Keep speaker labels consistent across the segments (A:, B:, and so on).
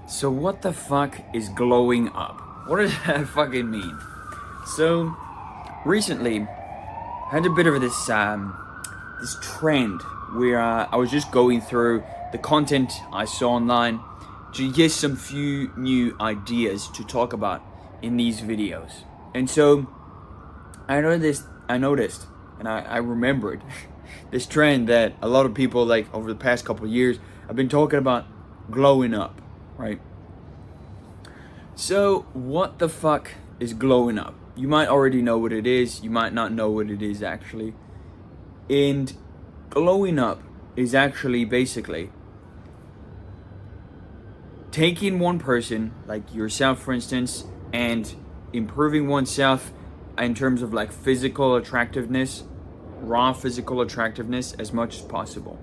A: So what the fuck is glowing up? What does that fucking mean? So recently, I had a bit of this trend where I was just going through the content I saw online to get some few new ideas to talk about in these videos. And so I noticed, and I remembered this trend that a lot of people like over the past couple of years have been talking about glowing up, right? So, what the fuck is glowing up? You might already know what it is, you might not know what it is actually. And glowing up is actually basically taking one person, like yourself for instance, and improving oneself in terms of like physical attractiveness, raw physical attractiveness as much as possible.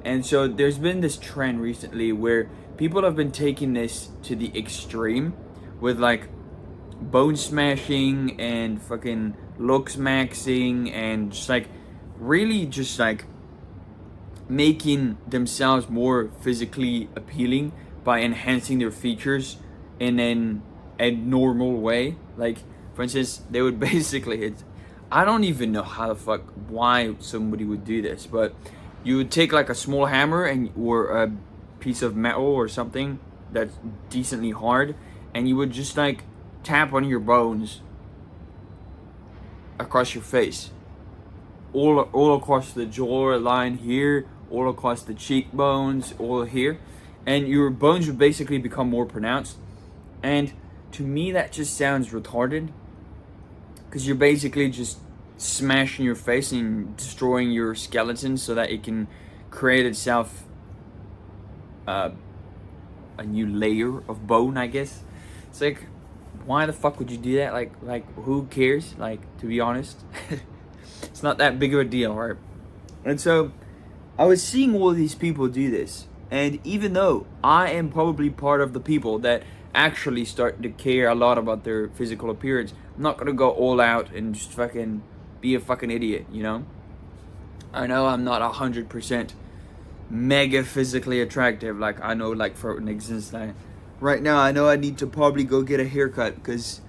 A: And so there's been this trend recently where people have been taking this to the extreme with like bone smashing and fucking looks maxing and just like really just like making themselves more physically appealing by enhancing their features in an abnormal way. Like, for instance, they would basically, I don't even know how the fuck, why somebody would do this, but you would take like a small hammer and or a piece of metal or something that's decently hard, and you would just like tap on your bones across your face, all across the jaw line here, all across the cheekbones, all here, and your bones would basically become more pronounced. And to me, that just sounds retarded because you're basically just smashing your face and destroying your skeleton so that it can create itself a new layer of bone, I guess. It's like, why the fuck would you do that? Like who cares? Like, to be honest, it's not that big of a deal, right? And so I was seeing all these people do this, and even though I am probably part of the people that actually start to care a lot about their physical appearance, I'm not gonna go all out and just fucking be a fucking idiot, you know? I know I'm not 100% mega physically attractive. Like, I know, like, for an instance, right now I know I need to probably go get a haircut because,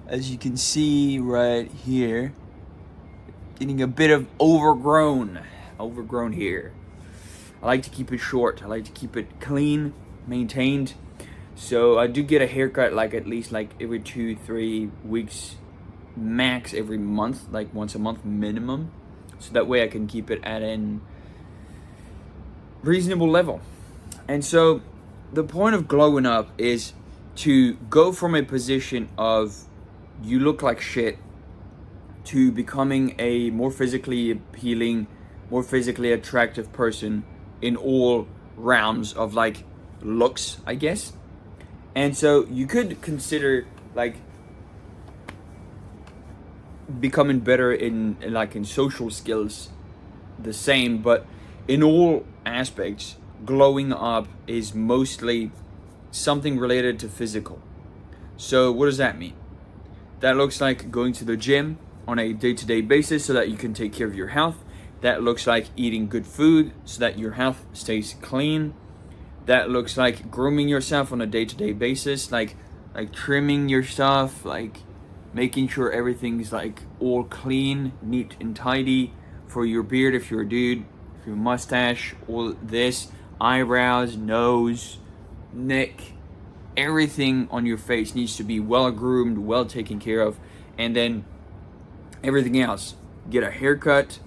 A: as you can see right here, getting a bit of overgrown hair. I like to keep it short. I like to keep it clean, maintained. So I do get a haircut like at least like every 2-3 weeks, max every month, like once a month minimum. So that way I can keep it at an reasonable level. And so the point of glowing up is to go from a position of you look like shit to becoming a more physically appealing, more physically attractive person in all realms of like looks, I guess. And so you could consider like becoming better in like in social skills the same, but in all aspects, glowing up is mostly something related to physical. So what does that mean? That looks like going to the gym on a day-to-day basis so that you can take care of your health. That looks like eating good food so that your health stays clean. That looks like grooming yourself on a day-to-day basis, like trimming your stuff, like making sure everything's like all clean, neat and tidy for your beard if you're a dude, for your mustache, all this, eyebrows, nose, neck, everything on your face needs to be well groomed, well taken care of. And then everything else, get a haircut,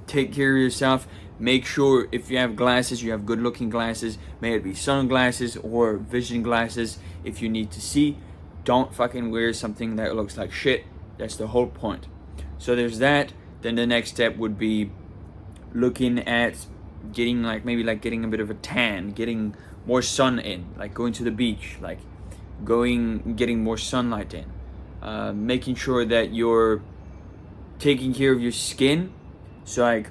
A: take care of yourself. Make sure if you have glasses, you have good looking glasses. May it be sunglasses or vision glasses if you need to see. Don't fucking wear something that looks like shit. That's the whole point. So there's that. Then the next step would be looking at getting like maybe like getting a bit of a tan, getting more sun in, like going to the beach, like getting more sunlight in, making sure that you're taking care of your skin. So like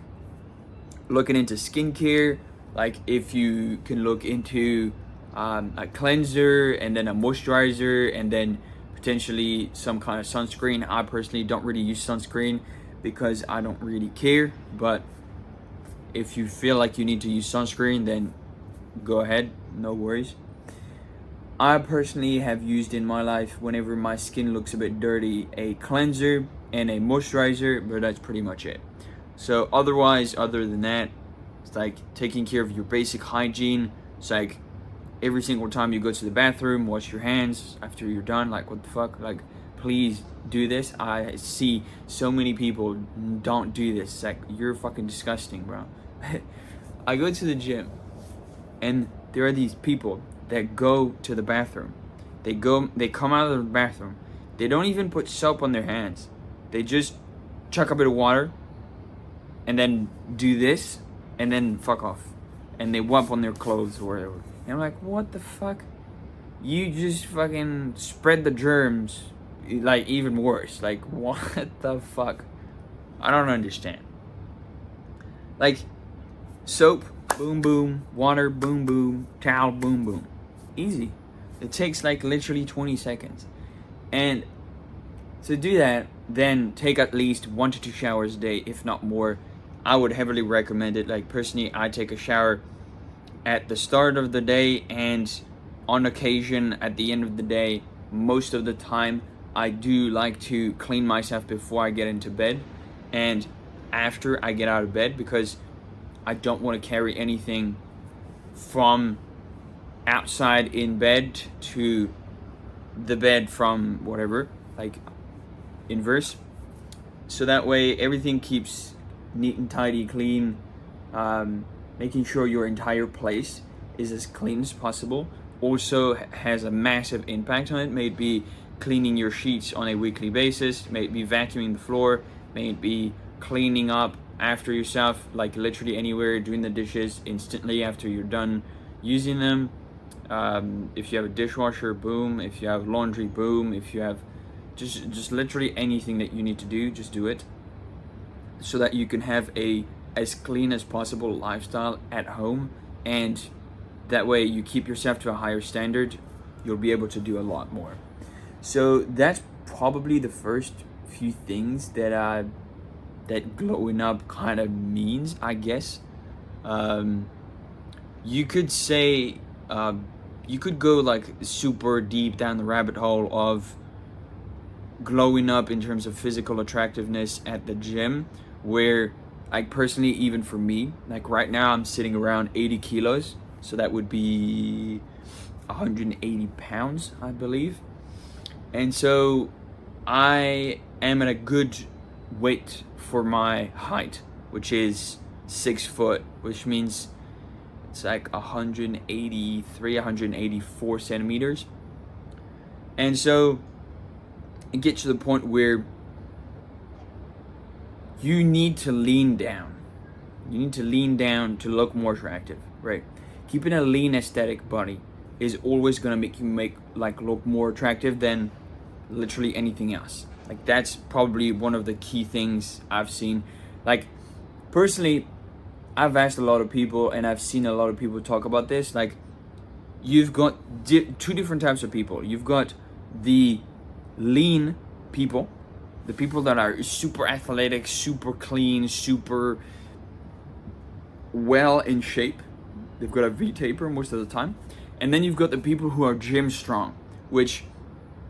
A: looking into skincare, like if you can look into a cleanser and then a moisturizer and then potentially some kind of sunscreen. I personally don't really use sunscreen because I don't really care, but if you feel like you need to use sunscreen, then go ahead, no worries. I personally have used in my life, whenever my skin looks a bit dirty, a cleanser and a moisturizer, but that's pretty much it. So otherwise, other than that, it's like taking care of your basic hygiene. It's like every single time you go to the bathroom, wash your hands after you're done. Like, what the fuck? Like, please do this. I see so many people don't do this. It's like, you're fucking disgusting, bro. I go to the gym, and there are these people that go to the bathroom. They come out of the bathroom. They don't even put soap on their hands. They just chuck a bit of water and then do this and then fuck off. And they wipe on their clothes or whatever. And I'm like, what the fuck? You just fucking spread the germs, like, even worse. Like, what the fuck? I don't understand. Like, soap, boom boom, water, boom boom, towel, boom boom. Easy. It takes like literally 20 seconds. And to do that, then take at least 1 to 2 showers a day, if not more. I would heavily recommend it. Like, personally, I take a shower at the start of the day and on occasion at the end of the day. Most of the time, I do like to clean myself before I get into bed and after I get out of bed, because I don't want to carry anything from outside in bed to the bed from whatever, like inverse. So that way everything keeps neat and tidy, clean, making sure your entire place is as clean as possible. Also has a massive impact on it. May it be cleaning your sheets on a weekly basis, may it be vacuuming the floor, may it be cleaning up after yourself, like literally anywhere, doing the dishes instantly after you're done using them. If you have a dishwasher, boom. If you have laundry, boom. If you have just literally anything that you need to do, just do it, so that you can have a as clean as possible lifestyle at home, and that way you keep yourself to a higher standard. You'll be able to do a lot more. So that's probably the first few things that that glowing up kind of means, I guess. You could say, you could go like super deep down the rabbit hole of glowing up in terms of physical attractiveness at the gym, where, like, personally, even for me, like right now I'm sitting around 80 kilos, so that would be 180 pounds, I believe. And so I am at a good weight for my height, which is 6 foot, which means it's like 183, 184 centimeters. And so it gets to the point where you need to lean down. You need to lean down to look more attractive, right? Keeping a lean aesthetic body is always gonna make you look more attractive than literally anything else. Like, that's probably one of the key things I've seen. Like, personally, I've asked a lot of people and I've seen a lot of people talk about this. Like, you've got two different types of people. You've got the lean people, the people that are super athletic, super clean, super well in shape. They've got a V-taper most of the time. And then you've got the people who are gym strong, which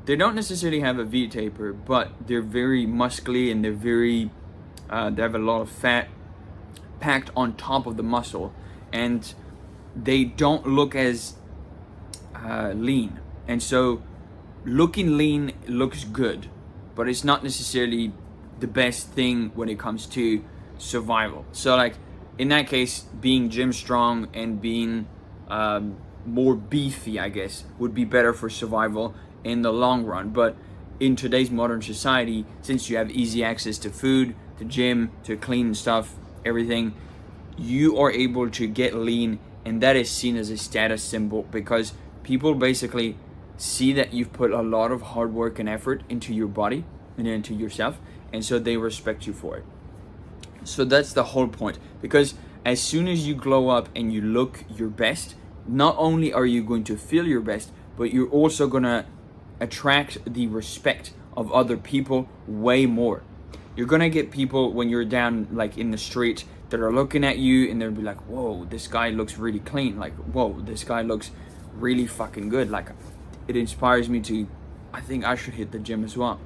A: they don't necessarily have a V-taper, but they're very muscly and they're very, they have a lot of fat packed on top of the muscle, and they don't look as lean. And so looking lean looks good, but it's not necessarily the best thing when it comes to survival. So, like, in that case, being gym strong and being more beefy, I guess, would be better for survival in the long run. But in today's modern society, since you have easy access to food, to gym, to clean stuff, everything, you are able to get lean, and that is seen as a status symbol, because people basically see that you've put a lot of hard work and effort into your body and into yourself, and so they respect you for it. So that's the whole point, because as soon as you glow up and you look your best, not only are you going to feel your best, but you're also gonna attract the respect of other people way more. You're gonna get people when you're down, like, in the street, that are looking at you and they'll be like, whoa, this guy looks really clean. Like, whoa, this guy looks really fucking good. Like, it inspires me to, I think I should hit the gym as well.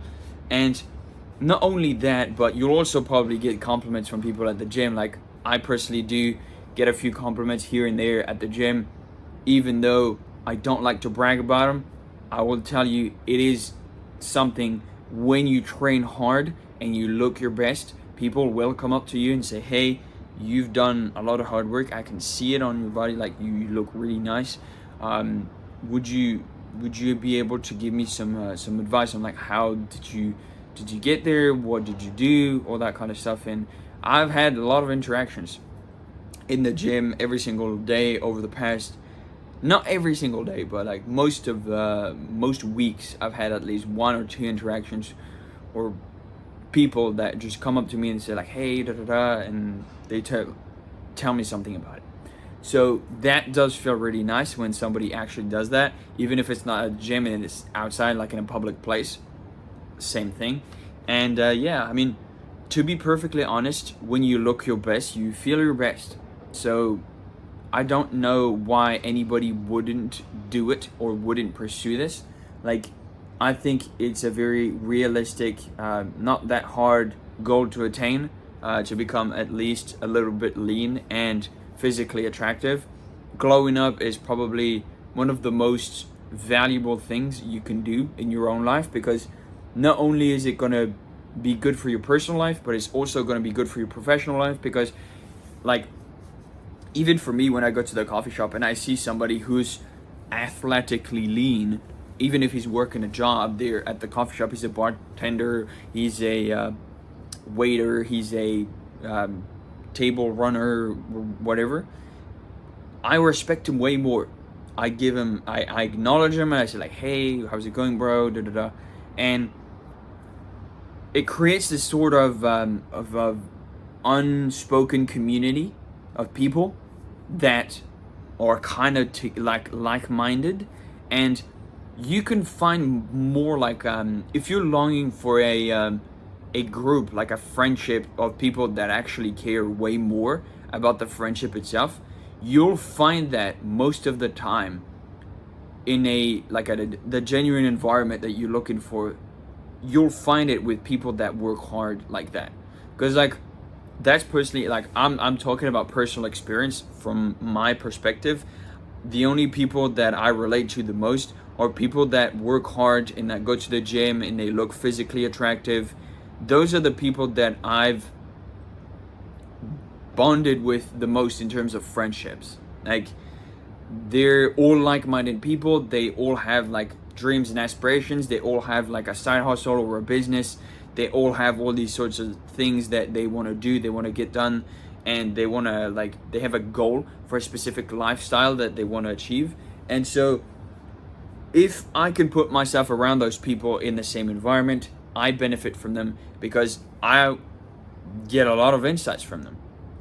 A: And not only that, but you'll also probably get compliments from people at the gym. Like I personally do get a few compliments here and there at the gym, even though I don't like to brag about them. I will tell you, it is something when you train hard and you look your best, people will come up to you and say, hey, you've done a lot of hard work. I can see it on your body. Like you look really nice. Would you be able to give me some advice on like how did you get there? What did you do? All that kind of stuff. And I've had a lot of interactions in the gym every single day over the past, not every single day, but like most weeks I've had at least 1 or 2 interactions or people that just come up to me and say like, hey, da da da, and they tell me something about it. So that does feel really nice when somebody actually does that, even if it's not a gym and it's outside, like in a public place. Same thing. And yeah, I mean, to be perfectly honest, when you look your best, you feel your best. So I don't know why anybody wouldn't do it or wouldn't pursue this. Like, I think it's a very realistic, not that hard goal to attain, to become at least a little bit lean and physically attractive. Glowing up is probably one of the most valuable things you can do in your own life, because not only is it going to be good for your personal life, but it's also going to be good for your professional life. Because like, even for me, when I go to the coffee shop and I see somebody who's athletically lean, even if he's working a job there at the coffee shop, he's a bartender, he's a waiter, he's a table runner, whatever, I respect him way more. I acknowledge him and I say like, hey, how's it going, bro? Da da da. And it creates this sort of unspoken community of people that are kind of like-minded, and you can find more like if you're longing for a group, like a friendship of people that actually care way more about the friendship itself, you'll find that most of the time in the genuine environment that you're looking for, you'll find it with people that work hard like that. Because like, that's personally, like I'm talking about personal experience from my perspective. The only people that I relate to the most are people that work hard and that go to the gym and they look physically attractive. Those are the people that I've bonded with the most in terms of friendships. Like, they're all like-minded people. They all have like dreams and aspirations. They all have like a side hustle or a business. They all have all these sorts of things that they want to do, they want to get done, and they want to they have a goal for a specific lifestyle that they want to achieve. And so if I can put myself around those people in the same environment, I benefit from them because I get a lot of insights from them.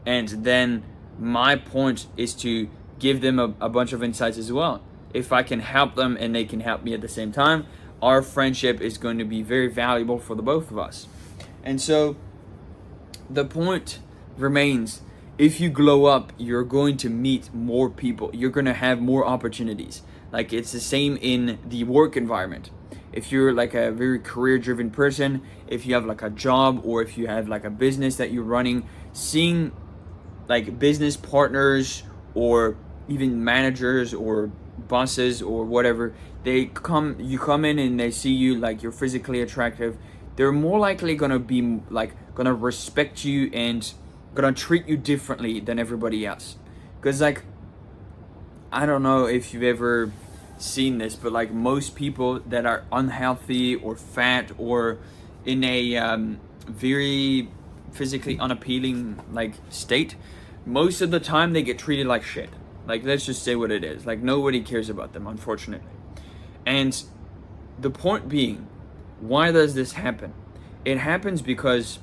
A: And then my point is to give them a bunch of insights as well. If I can help them and they can help me at the same time, our friendship is going to be very valuable for the both of us. And so the point remains, if you glow up, you're going to meet more people. You're going to have more opportunities. Like, it's the same in the work environment. If you're like a very career-driven person, if you have like a job or if you have like a business that you're running, seeing like business partners or even managers or bosses or whatever, you come in and they see you like you're physically attractive, they're more likely gonna be like gonna respect you and gonna treat you differently than everybody else. Because like, I don't know if you've ever seen this, but like most people that are unhealthy or fat or in a very physically unappealing like state, most of the time they get treated like shit. Like, let's just say what it is. Like, nobody cares about them, unfortunately. And the point being, why does this happen? It happens because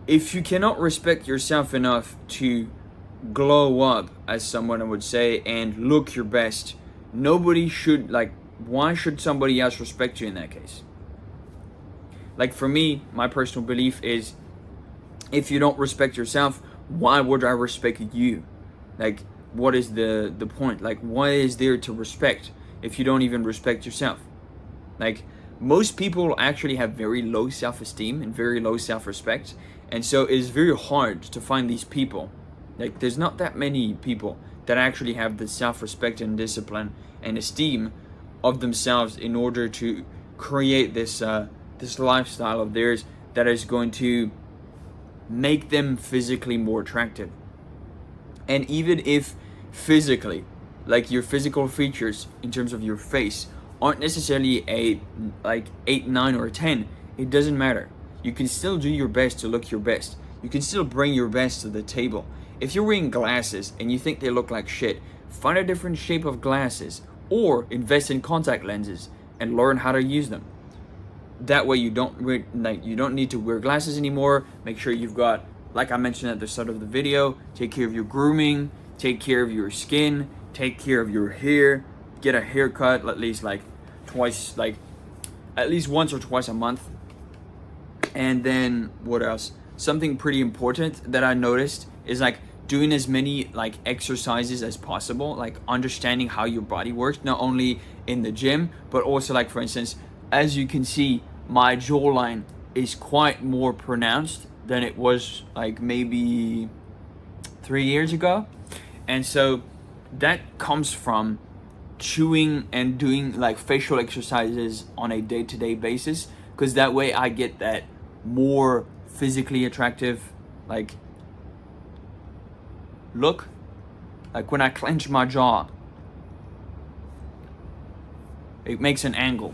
A: if you cannot respect yourself enough to glow up, as someone would say, and look your best, nobody should, like, why should somebody else respect you in that case? Like, for me, my personal belief is, if you don't respect yourself, why would I respect you? Like, what is the point? Like, what is there to respect if you don't even respect yourself? Like, most people actually have very low self-esteem and very low self-respect, and so it's very hard to find these people. Like, there's not that many people that actually have the self-respect and discipline and esteem of themselves in order to create this this lifestyle of theirs that is going to make them physically more attractive. And even if physically, like your physical features in terms of your face aren't necessarily a like 8, 9, or 10, it doesn't matter. You can still do your best to look your best. You can still bring your best to the table. If you're wearing glasses and you think they look like shit, find a different shape of glasses or invest in contact lenses and learn how to use them. That way you don't need to wear glasses anymore. Make sure you've got, like I mentioned at the start of the video, take care of your grooming, take care of your skin, take care of your hair, get a haircut at least at least once or twice a month. And then what else? Something pretty important that I noticed is like doing as many like exercises as possible, like understanding how your body works, not only in the gym, but also like, for instance, as you can see, my jawline is quite more pronounced than it was like maybe 3 years ago. And so that comes from chewing and doing like facial exercises on a day-to-day basis, because that way I get that more physically attractive like look. Like when I clench my jaw, it makes an angle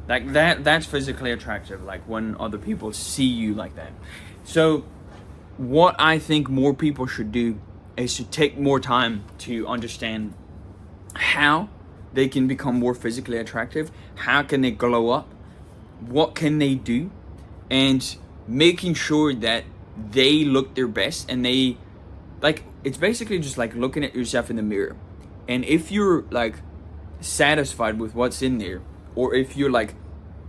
A: like that's physically attractive, like when other people see you like that. So what I think more people should do is to take more time to understand how they can become more physically attractive, how can they glow up, what can they do, and making sure that they look their best. And they like, it's basically just like looking at yourself in the mirror, and if you're like satisfied with what's in there, or if you're like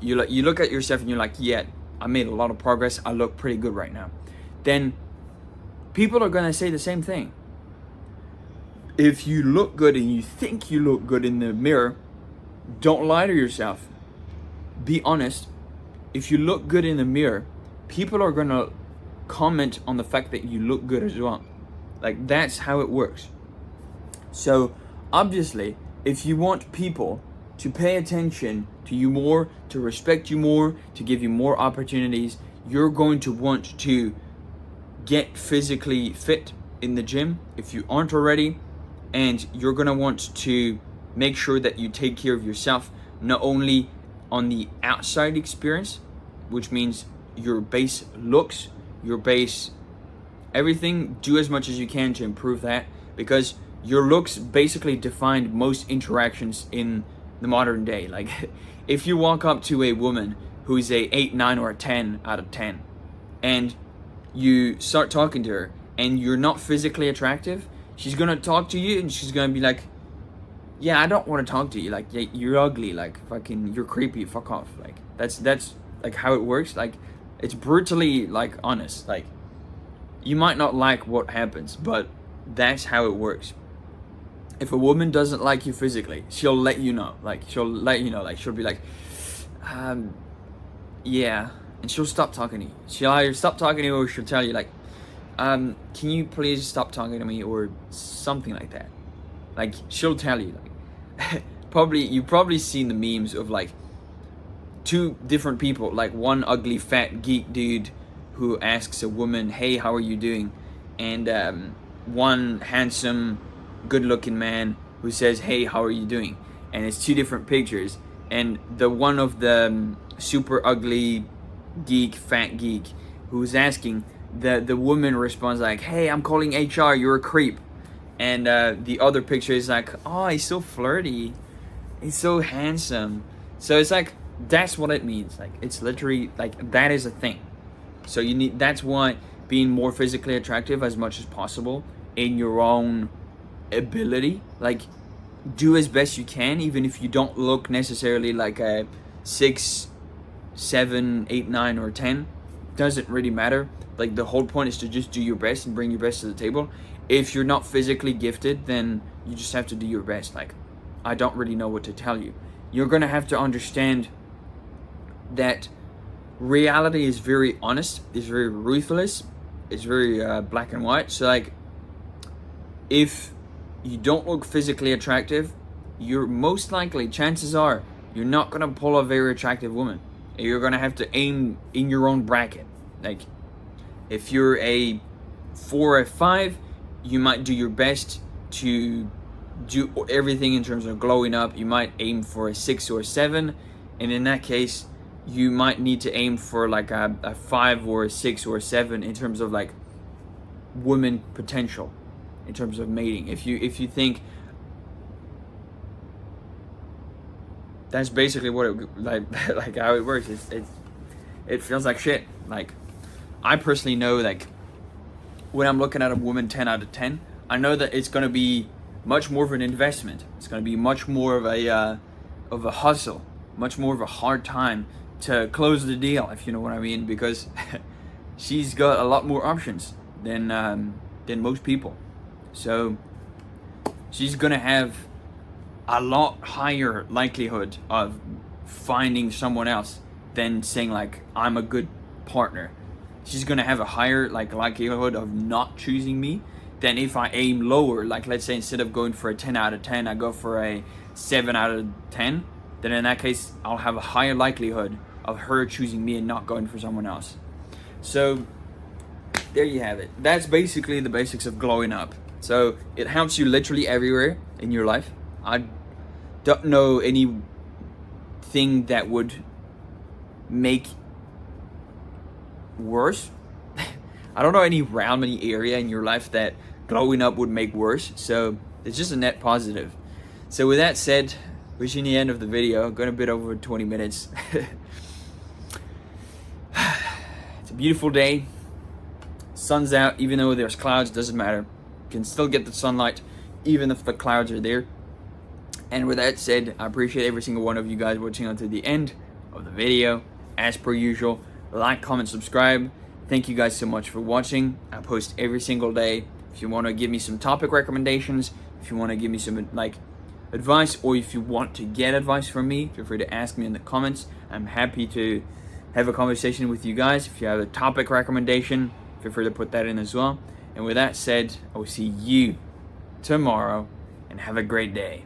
A: you look at yourself and you're like, yeah, I made a lot of progress, I look pretty good right now, then people are gonna say the same thing. If you look good and you think you look good in the mirror, don't lie to yourself. Be honest. If you look good in the mirror, people are gonna comment on the fact that you look good as well. Like, that's how it works. So obviously, if you want people to pay attention to you more, to respect you more, to give you more opportunities, you're going to want to get physically fit in the gym if you aren't already, and you're going to want to make sure that you take care of yourself, not only on the outside experience, which means your base looks, your base everything. Do as much as you can to improve that, because your looks basically define most interactions in the modern day. Like, if you walk up to a woman who's a 8, 9, or a 10 out of 10, and you start talking to her and you're not physically attractive, she's gonna talk to you and she's gonna be like, yeah, I don't want to talk to you, like, yeah, you're ugly, like, fucking, you're creepy, fuck off. Like, that's like how it works. Like, it's brutally like honest. Like, you might not like what happens, but that's how it works. If a woman doesn't like you physically, she'll let you know. Like, she'll be like, yeah, and she'll stop talking to you. She'll either stop talking to you, or she'll tell you like, can you please stop talking to me, or something like that. Like, she'll tell you, like, you've probably seen the memes of like two different people, like one ugly fat geek dude who asks a woman, hey, how are you doing? And one handsome, good-looking man who says, hey, how are you doing? And it's two different pictures, and the one of the super ugly geek, fat geek, who's asking, the woman responds like, hey, I'm calling HR, you're a creep. And the other picture is like, oh, he's so flirty, he's so handsome. So it's like, that's what it means. Like, it's literally like, that is a thing. So that's why being more physically attractive as much as possible in your own ability, like, do as best you can, even if you don't look necessarily like a 6, 7, 8, 9, or 10. Doesn't really matter. Like, the whole point is to just do your best and bring your best to the table. If you're not physically gifted, then you just have to do your best. Like, I don't really know what to tell you. You're gonna have to understand that reality is very honest, is very ruthless, it's very black and white. So like, if you don't look physically attractive, you're most likely, chances are, you're not gonna pull a very attractive woman. You're gonna have to aim in your own bracket. Like, if you're a 4 or 5, you might do your best to do everything in terms of glowing up. You might aim for a 6 or 7, and in that case, you might need to aim for like a 5 or a 6 or a 7 in terms of like woman potential, in terms of mating. If you think that's basically what it like how it works, it feels like shit. Like, I personally know, like, when I'm looking at a woman 10 out of 10, I know that it's going to be much more of an investment. It's going to be much more of a hustle, much more of a hard time to close the deal, if you know what I mean, because she's got a lot more options than most people. So she's going to have a lot higher likelihood of finding someone else than saying like, I'm a good partner. She's gonna have a higher like likelihood of not choosing me than if I aim lower. Like, let's say instead of going for a 10 out of 10, I go for a 7 out of 10. Then in that case, I'll have a higher likelihood of her choosing me and not going for someone else. So there you have it. That's basically the basics of glowing up. So it helps you literally everywhere in your life. I don't know anything that would make worse. I don't know any realm, any area in your life that glowing up would make worse. So it's just a net positive. So with that said, reaching the end of the video, going a bit over 20 minutes. It's a beautiful day. Sun's out, even though there's clouds, doesn't matter. You can still get the sunlight, even if the clouds are there. And with that said, I appreciate every single one of you guys watching until the end of the video. As per usual, like, comment, subscribe. Thank you guys so much for watching. I post every single day. If you want to give me some topic recommendations, if you want to give me some like advice, or if you want to get advice from me, feel free to ask me in the comments. I'm happy to have a conversation with you guys. If you have a topic recommendation, feel free to put that in as well. And with that said, I will see you tomorrow, and have a great day.